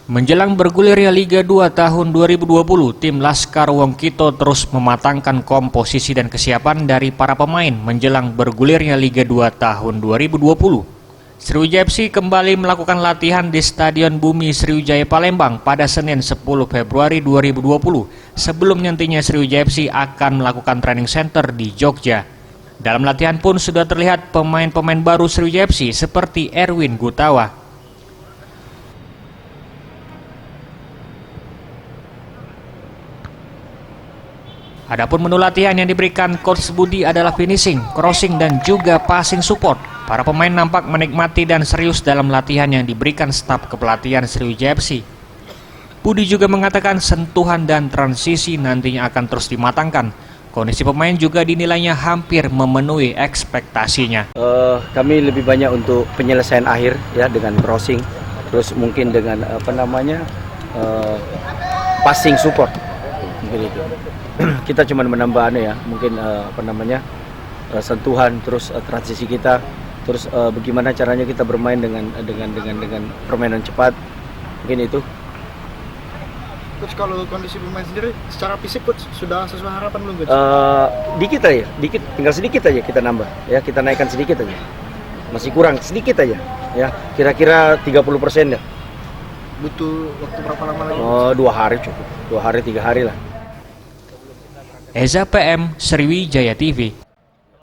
Menjelang bergulirnya Liga 2 tahun 2020, tim Laskar Wongkito terus mematangkan komposisi dan kesiapan dari para pemain menjelang bergulirnya Liga 2 tahun 2020. Sriwijaya FC kembali melakukan latihan di Stadion Bumi Sriwijaya Palembang pada Senin 10 Februari 2020, sebelum nantinya Sriwijaya FC akan melakukan training center di Jogja. Dalam latihan pun sudah terlihat pemain-pemain baru Sriwijaya FC seperti Erwin Gutawa. Adapun menu latihan yang diberikan Coach Budi adalah finishing, crossing, dan juga passing support. Para pemain nampak menikmati dan serius dalam latihan yang diberikan staf kepelatihan Sriwijaya FC. Budi juga mengatakan sentuhan dan transisi nantinya akan terus dimatangkan. Kondisi pemain juga dinilainya hampir memenuhi ekspektasinya. Kami lebih banyak untuk penyelesaian akhir ya, dengan crossing, terus mungkin dengan passing support. Mungkin itu. Kita cuma menambah mungkin sentuhan, terus transisi kita, terus bagaimana caranya kita bermain dengan permainan cepat, mungkin itu. Coach, kalau kondisi pemain sendiri secara fisik Coach sudah sesuai harapan belum Coach? Dikit aja, tinggal sedikit aja kita nambah ya, kita naikkan sedikit aja, masih kurang sedikit aja ya, kira-kira 30% ya. Butuh waktu berapa lama lagi? 2 hari cukup, 2 hari 3 hari lah. Eza PM, Sriwijaya TV.